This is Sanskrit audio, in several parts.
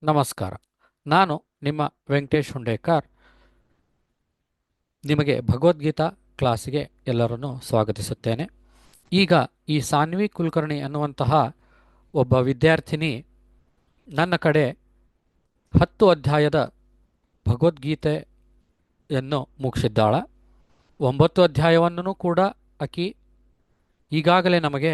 ನಮಸ್ಕಾರ. ನಾನು ನಿಮ್ಮ ವೆಂಕಟೇಶ್ ಹುಂಡೇಕರ್. ನಿಮಗೆ ಭಗವದ್ಗೀತಾ ಕ್ಲಾಸಿಗೆ ಎಲ್ಲರನ್ನೂ ಸ್ವಾಗತಿಸುತ್ತೇನೆ. ಈಗ ಈ ಸಾನ್ವಿ ಕುಲಕರ್ಣಿ ಅನ್ನುವಂತಹ ಒಬ್ಬ ವಿದ್ಯಾರ್ಥಿನಿ ನನ್ನ ಕಡೆ 10 ಅಧ್ಯಾಯದ ಭಗವದ್ಗೀತೆಯನ್ನು ಮುಗಿಸಿದ್ದಾಳ. 9 ಅಧ್ಯಾಯವನ್ನು ಕೂಡ ಆಕಿ ಈಗಾಗಲೇ ನಮಗೆ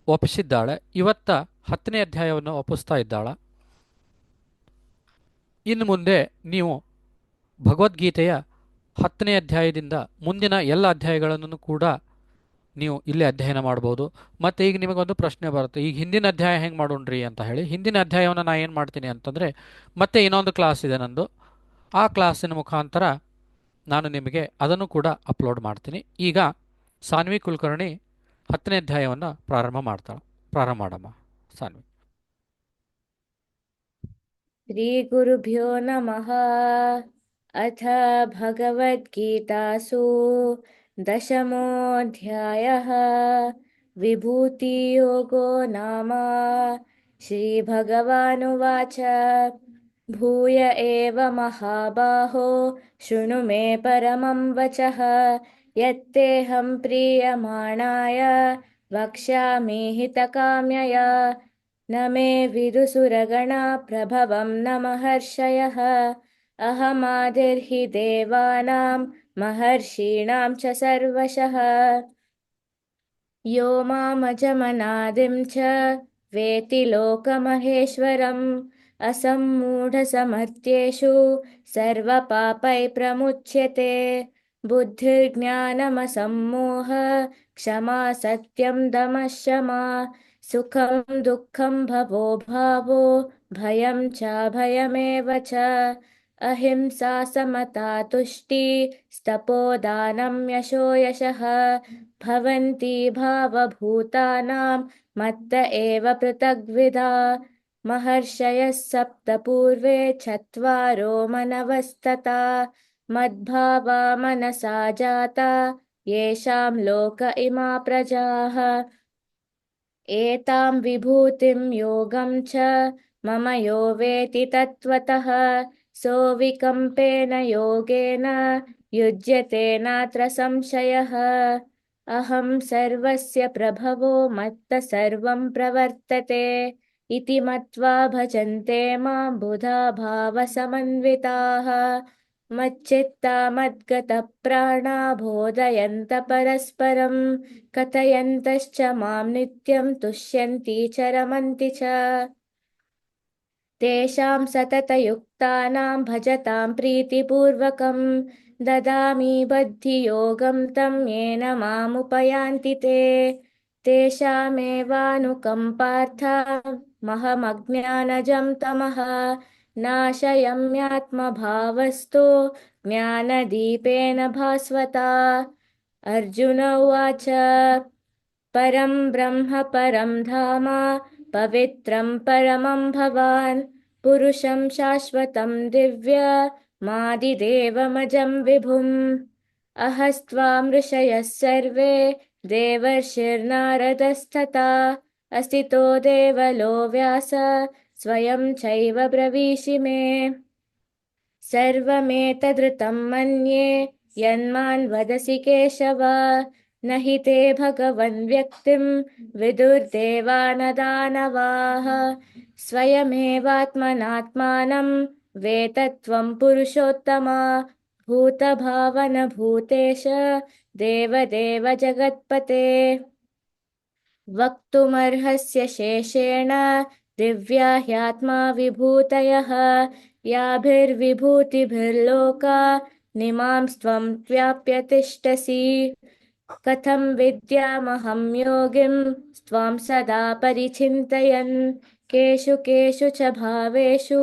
ಒಪ್ಪಿಸಿದ್ದಾಳೆ. ಇವತ್ತ 10ನೇ ಅಧ್ಯಾಯವನ್ನು ಒಪ್ಪಿಸ್ತಾ ಇದ್ದಾಳ. ಇನ್ನು ಮುಂದೆ ನೀವು ಭಗವದ್ಗೀತೆಯ 10ನೇ ಅಧ್ಯಾಯದಿಂದ ಮುಂದಿನ ಎಲ್ಲ ಅಧ್ಯಾಯಗಳನ್ನು ಕೂಡ ನೀವು ಇಲ್ಲೇ ಅಧ್ಯಯನ ಮಾಡ್ಬೋದು. ಮತ್ತು ಈಗ ನಿಮಗೊಂದು ಪ್ರಶ್ನೆ ಬರುತ್ತೆ, ಈಗ ಹಿಂದಿನ ಅಧ್ಯಾಯ ಹೆಂಗೆ ಮಾಡೋಣ್ರಿ ಅಂತ ಹೇಳಿ. ಹಿಂದಿನ ಅಧ್ಯಾಯವನ್ನು ನಾನು ಏನು ಮಾಡ್ತೀನಿ ಅಂತಂದರೆ, ಮತ್ತೆ ಇನ್ನೊಂದು ಕ್ಲಾಸ್ ಇದೆ ನಂದು, ಆ ಕ್ಲಾಸಿನ ಮುಖಾಂತರ ನಾನು ನಿಮಗೆ ಅದನ್ನು ಕೂಡ ಅಪ್ಲೋಡ್ ಮಾಡ್ತೀನಿ. ಈಗ ಸಾನ್ವಿ ಕುಲಕರ್ಣಿ 10ನೇ ಅಧ್ಯಾಯವನ್ನು ಪ್ರಾರಂಭ ಮಾಡಮ್ಮ ಸಾನ್ವಿ. श्रीगुरुभ्यो नमः। अथ भगवद्गीतासु दशमोऽध्यायः विभूतियोगो नाम। श्रीभगवानुवाच भूय एव महाबाहो शृणु मे परमं वचः यत्तेऽहं प्रीयमाणाय वक्ष्यामि हितकाम्यया। न मे विदुसुरगणा प्रभवं न महर्षयः अहमादिर्हि देवानां महर्षीणां च सर्वशः। यो मामजमनादिं च वेति लोकमहेश्वरम् असम्मूढसमर्थ्येषु सर्वपापैः प्रमुच्यते। बुद्धिर्ज्ञानमसम्मोह क्षमा सत्यं दमः शमा सुखं दुःखं भवो भावो भयं चाभयमेव च। अहिंसा समता तुष्टि स्तपोदानं यशो यशः भवन्ति भावभूतानां मत्त एव पृथग्विधा। महर्षयः सप्त पूर्वे चत्वारो मनवस्तथा मद्भावा मनसा जाता येषां लोक इमा प्रजाः। एतां विभूतिं योगं च मम यो वेति तत्त्वतः सोऽविकम्पेन योगेन युज्यते नात्र संशयः। अहं सर्वस्य प्रभवो मत्तः सर्वं प्रवर्तते इति मत्वा भजन्ते मां बुधा भावसमन्विताः। मच्चित्ता मद्गतप्राणा बोधयन्त परस्परं कथयन्तश्च मां नित्यं तुष्यन्ति च रमन्ति च। तेषां सततयुक्तानां भजतां प्रीतिपूर्वकं ददामि बुद्धियोगं तं येन मामुपयान्ति ते। तेषामेवानुकम्पार्थमहमज्ञानजं तमः नाशयाम्यात्मभावस्तु ज्ञानदीपेन भास्वता। अर्जुन उवाच परं ब्रह्म परं धाम पवित्रं परमं भवान् पुरुषं शाश्वतं दिव्यमादिदेवमजं विभुम्। अहस्त्वां ऋषयः सर्वे देवर्षिर्नारदस्तथा अस्थितो देवलो व्यास स्वयं चैव ब्रवीषि मे। सर्वमेतदृतं मन्ये यन्मां वदसि केशव न हि ते भगवन् व्यक्तिं विदुर्देवानदानवाः। स्वयमेवात्मनात्मानं वेत्त्वं पुरुषोत्तम भूतभावन भूतेश देवदेव जगत्पते। वक्तुमर्हस्य शेषेण दिव्या ह्यात्मा विभूतयः याभिर्विभूतिभिर्लोका निमांस्त्वं व्याप्य तिष्ठसि। कथं विद्यामहं योगिं त्वां सदा परिचिन्तयन् केषु केषु च भावेषु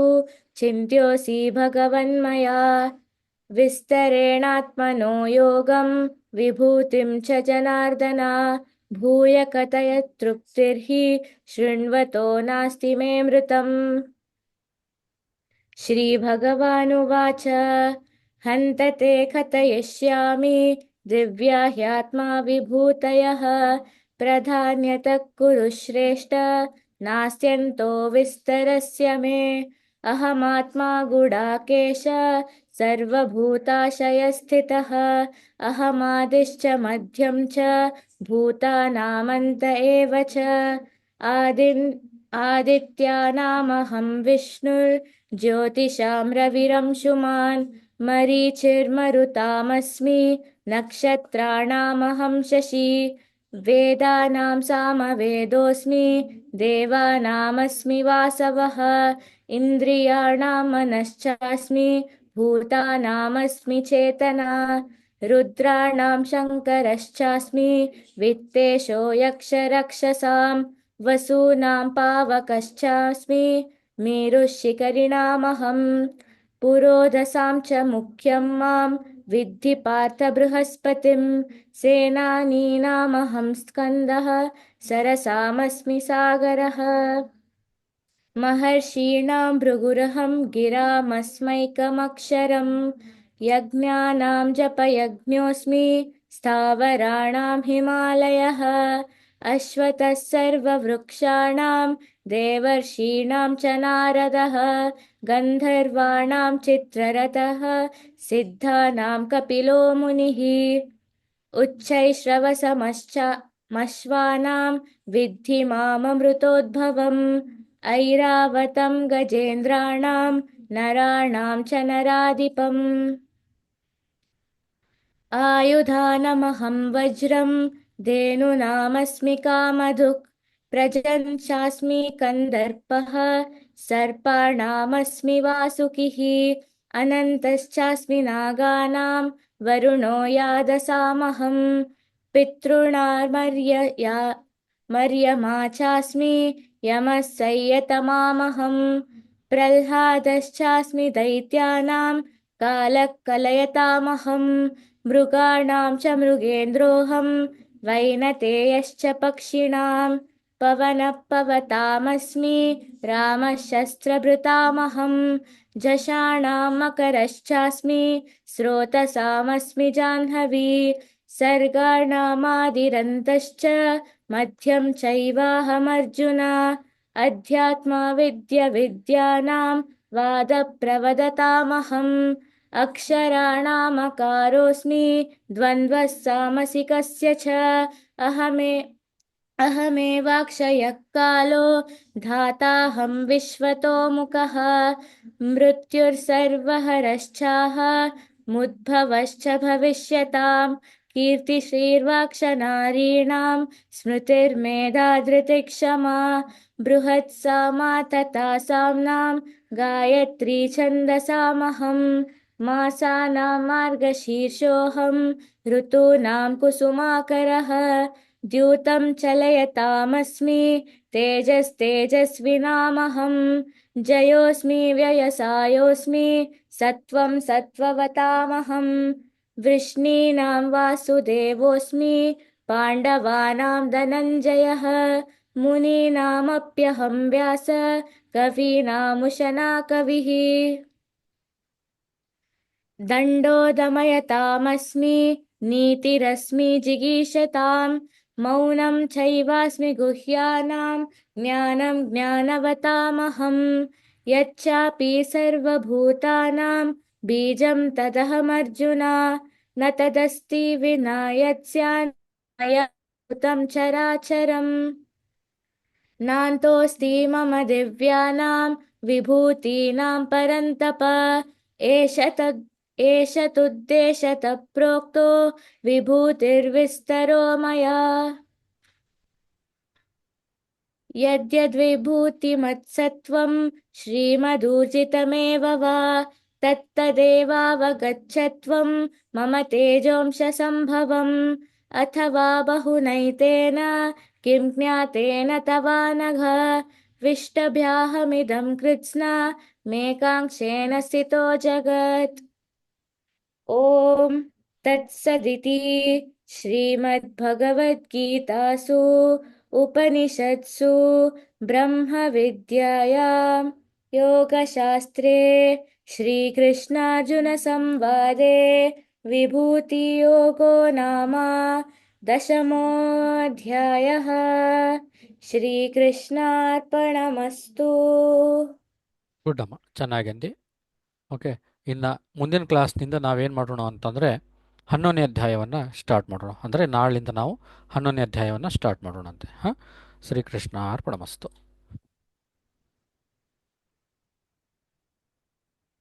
चिन्त्योऽसि भगवन्मया। विस्तरेणात्मनो योगं विभूतिं च जनार्दन भूय कथय तृप्तिर्हि शृण्वतो नास्ति मे मृतम्। श्रीभगवानुवाच हन्त ते कथयिष्यामि दिव्या ह्यात्मा विभूतयः प्राधान्यतः कुरु श्रेष्ठ नास्त्यन्तो विस्तरस्य मे अहमात्मा गुडाकेश सर्वभूताशयस्थितः अहमादिश्च मध्यं च भूतानामन्त एव च आदित्यानामहं विष्णुर्ज्योतिषां रविरंशुमान् मरीचिर्मरुतामस्मि नक्षत्राणामहं शशी वेदानां सामवेदोऽस्मि देवानामस्मि वासवः इन्द्रियाणां मनश्चास्मि भूतानामस्मि चेतना रुद्राणां शङ्करश्चास्मि वित्तेषो यक्षरक्षसां वसूनां पावकश्चास्मि मेरुशिखरिणामहं पुरोदसां च मुख्यं मां विद्धि पार्थ बृहस्पतिं सेनानीनामहं स्कन्दः सरसामस्मि सागरः महर्षीणां भृगुरहं गिरामस्मैकमक्षरं यज्ञानां जपयज्ञोऽस्मि स्थावराणां हिमालयः अश्वतः सर्ववृक्षाणां देवर्षीणां च नारदः गन्धर्वाणां चित्ररथः सिद्धानां कपिलो मुनिः उच्चैश्रवसमश्वानां विद्धि माममृतोद्भवम् ऐरावतं गजेन्द्राणां नराणां च नराधिपम् आयुधानमहं वज्रं धेनुनामस्मि कामधुक् प्रजञ्चास्मि कन्दर्पः सर्पाणामस्मि वासुकिः अनन्तश्चास्मि नागानां वरुणो यादसामहं पितॄणामर्यमा चास्मि यमः संयतमामहं प्रह्लादश्चास्मि दैत्यानां कालः कलयतामहं मृगाणां च मृगेन्द्रोऽहं वैनतेयश्च पक्षिणां पवनः पवतामस्मि रामः शस्त्रभृतामहं जषाणां मकरश्चास्मि स्रोतसामस्मि जाह्नवी सर्गाणामादिरन्तश्च मध्यं चैवाहमर्जुन अध्यात्मा विद्यानां वादप्रवदतामहम् अक्षराणामकारोऽस्मि द्वन्द्वः सामसिकस्य च अहमेवाक्षयः कालो धाताहं विश्वतोमुखः मृत्युर्सर्वहरश्चाहमुद्भवश्च भविष्यतां कीर्तिश्रीर्वाक्षनारीणां स्मृतिर्मेधा धृतिक्षमा बृहत्सामा तथा साम्नां गायत्री छन्दसामहं मासानां मार्गशीर्षोऽहं ऋतूनां कुसुमाकरः द्यूतं चलयतामस्मि तेजस्तेजस्विनामहं जयोऽस्मि व्ययसायोऽस्मि सत्त्वं सत्त्ववतामहं वृष्णीनां वासुदेवोऽस्मि पाण्डवानां धनञ्जयः मुनीनामप्यहं व्यास कवीनामुशना कविः दण्डो दमयतामस्मि नीतिरस्मि जिगीषतां मौनं चैवास्मि गुह्यानां ज्ञानं ज्ञानवतामहं यच्चापि सर्वभूतानां बीजं तदहमर्जुन न तदस्ति विना यत्स्यात् मया भूतं चराचरम् नान्तोऽस्ति मम दिव्यानां विभूतीनां परन्तप एष तुद्देशतः प्रोक्तो विभूतिर्विस्तरो मया यद्यद्विभूतिमत्सत्त्वं श्रीमदूर्जितमेव वा तत्तदेवावगच्छत्वं मम तेजोंशसम्भवम् अथवा बहुनैतेन किं ज्ञातेन तवानघ विष्टभ्याहमिदं कृत्स्ना मेकाङ्क्षेण स्थितो जगत् ॐ तत्सदिति श्रीमद्भगवद्गीतासु उपनिषत्सु ब्रह्मविद्यायां योगशास्त्रे श्रीकृष्णार्जुनसंवादे विभूतियोगो नाम दशमोऽध्यायः श्रीकृष्णार्पणमस्तु। ಗುಡ್ ಅಮ್ಮ, ಚೆನ್ನಾಗಂದು. ಓಕೆ, ಇನ್ನು ಮುಂದಿನ ಕ್ಲಾಸ್ನಿಂದ ನಾವೇನು ಮಾಡೋಣ ಅಂತಂದರೆ 11ನೇ ಅಧ್ಯಾಯವನ್ನು ಸ್ಟಾರ್ಟ್ ಮಾಡೋಣ. ಅಂದರೆ ನಾಳಿಂದ ನಾವು 11ನೇ ಅಧ್ಯಾಯವನ್ನು ಸ್ಟಾರ್ಟ್ ಮಾಡೋಣಂತೆ. ಹಾಂ, ಶ್ರೀಕೃಷ್ಣ ಅರ್ಪಣಮಸ್ತು.